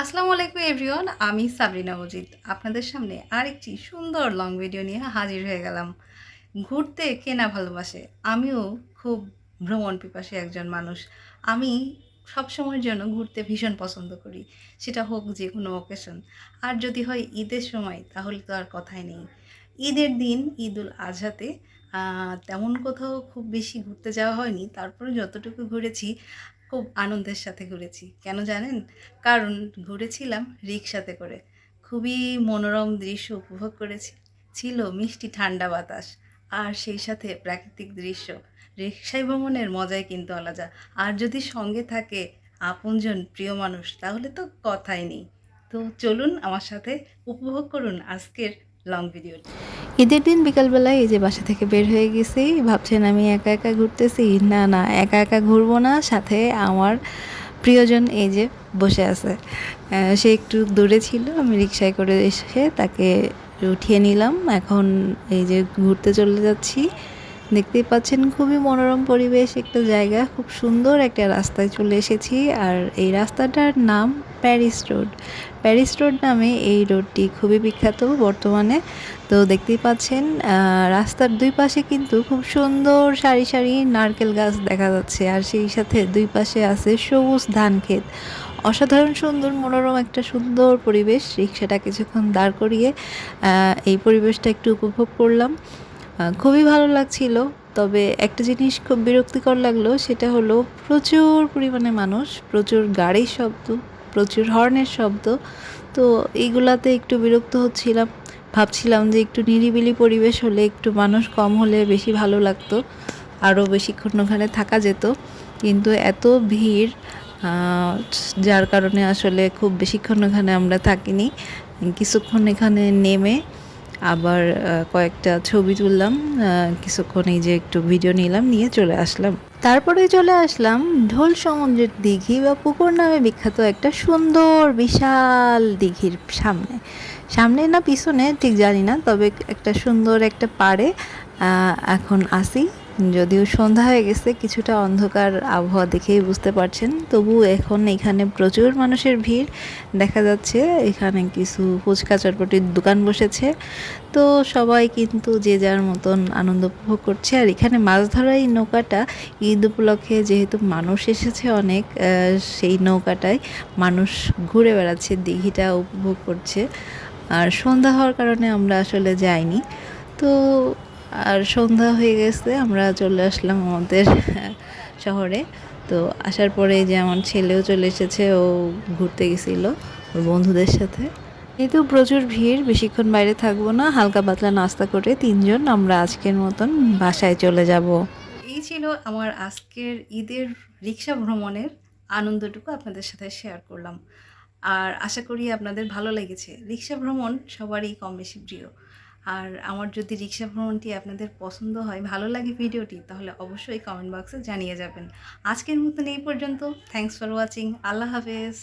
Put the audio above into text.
আসসালামু আলাইকুম এভরিওয়ান, আমি সাবরিনা মজিদ আপনাদের সামনে আরেকটি সুন্দর লং ভিডিও নিয়ে হাজির হয়ে গেলাম। ঘুরতে কে না ভালোবাসে? আমিও খুব ভ্রমণ পিপাসী একজন মানুষ। আমি সবসময়ের জন্য ঘুরতে ভীষণ পছন্দ করি, সেটা হোক যে কোনো অকেশন। আর যদি হয় ঈদের সময় তাহলে তো আর কথাই নেই। ঈদের দিন ঈদুল আজহাতে তেমন কোথাও খুব বেশি ঘুরতে যাওয়া হয়নি, তারপরে যতটুকু ঘুরেছি খুব আনন্দের সাথে ঘুরেছি। কেন জানেন? কারণ ঘুরেছিলাম রিকশাতে করে। খুবই মনোরম দৃশ্য উপভোগ করেছি। ছিল মিষ্টি ঠান্ডা বাতাস আর সেই সাথে প্রাকৃতিক দৃশ্য। রিকশায় ভ্রমণের মজাই কিন্তু আলাদা। আর যদি সঙ্গে থাকে আপনজন, প্রিয় মানুষ, তাহলে তো কথাই নেই। তো চলুন আমার সাথে উপভোগ করুন আজকের লং ভিডিওটি। ঈদের দিন বিকালবেলায় এই যে বাসা থেকে বের হয়ে গেছি, ভাবছেন আমি একা একা ঘুরতেছি। না না, একা একা ঘুরবো না, সাথে আমার প্রিয়জন এই যে বসে আছে। সে একটু দূরে ছিল, আমি রিকশায় করে এসে তাকে উঠিয়ে নিলাম। এখন এই যে ঘুরতে চলে যাচ্ছি। দেখতেই পাচ্ছেন খুবই মনোরম পরিবেশ, একটা জায়গা, খুব সুন্দর একটা রাস্তায় চলে এসেছি। আর এই রাস্তাটার নাম প্যারিস রোড। প্যারিস রোড নামে এই রোডটি খুবই বিখ্যাত বর্তমানে। তো দেখতেই পাচ্ছেন রাস্তার দুই পাশে কিন্তু খুব সুন্দর সারি সারি নারকেল গাছ দেখা যাচ্ছে, আর সেই সাথে দুই পাশে আছে সবুজ ধান ক্ষেত। অসাধারণ সুন্দর মনোরম একটা সুন্দর পরিবেশ। রিক্সাটা কিছুক্ষণ দাঁড় করিয়ে এই পরিবেশটা একটু উপভোগ করলাম। খুবই ভালো লাগছিল। তবে একটা জিনিস খুব বিরক্তিকর লাগলো, সেটা হলো প্রচুর পরিমাণে মানুষ, প্রচুর গাড়ির শব্দ, প্রচুর হর্নের শব্দ। তো এইগুলাতে একটু বিরক্ত হচ্ছিলাম। ভাবছিলাম যে একটু নিরিবিলি পরিবেশ হলে, একটু মানুষ কম হলে বেশি ভালো লাগতো, আরও বেশিক্ষণ ওখানে থাকা যেত। কিন্তু এত ভিড়, যার কারণে আসলে খুব বেশিক্ষণ ওখানে আমরা থাকিনি। কিছুক্ষণ এখানে নেমে আবার কয়েকটা ছবি তুললাম, কিছুক্ষণ এই যে একটু ভিডিও নিলাম, নিয়ে চলে আসলাম। তারপরে চলে আসলাম ঢোল সমুদ্রের দিঘি বা পুকুর নামে বিখ্যাত একটা সুন্দর বিশাল দিঘির সামনে। সামনে না পিছনে ঠিক জানি না, তবে একটা সুন্দর একটা পাড়ে এখন আসি। যদিও সন্ধ্যা হয়ে গেছে, কিছুটা অন্ধকার আবহাওয়া দেখেই বুঝতে পারছেন, তবু এখন এখানে প্রচুর মানুষের ভিড় দেখা যাচ্ছে। এখানে কিছু ফুচকা চটপটির দোকান বসেছে। তো সবাই কিন্তু যে যার মতন আনন্দ উপভোগ করছে। আর এখানে মাছ ধরার এই নৌকাটা ঈদ উপলক্ষে যেহেতু মানুষ এসেছে অনেক, সেই নৌকাটায় মানুষ ঘুরে বেড়াচ্ছে, দিঘিটা উপভোগ করছে। আর সন্ধ্যা হওয়ার কারণে আমরা আসলে যাইনি। তো আর সন্ধ্যা হয়ে গেছে, আমরা চলে আসলাম আমাদের শহরে। তো আসার পরে যে আমার ছেলেও চলে এসেছে, ও ঘুরতে গেছিলো ওর বন্ধুদের সাথে। যেহেতু প্রচুর ভিড়, বেশিক্ষণ বাইরে থাকবো না, হালকা পাতলা নাস্তা করে তিনজন আমরা আজকের মতন বাসায় চলে যাব। এই ছিল আমার আজকের ঈদের রিক্সা ভ্রমণের আনন্দটুকু আপনাদের সাথে শেয়ার করলাম। আর আশা করি আপনাদের ভালো লেগেছে। রিক্সা ভ্রমণ সবারই কম বেশি প্রিয়। আর আমার যদি রিক্সা ভ্রমণটি আপনাদের পছন্দ হয়, ভালো লাগে ভিডিওটি, তাহলে অবশ্যই কমেন্ট বক্সে জানিয়ে যাবেন। আজকের মতন এই পর্যন্ত। Thanks for watching. আল্লাহ হাফেজ।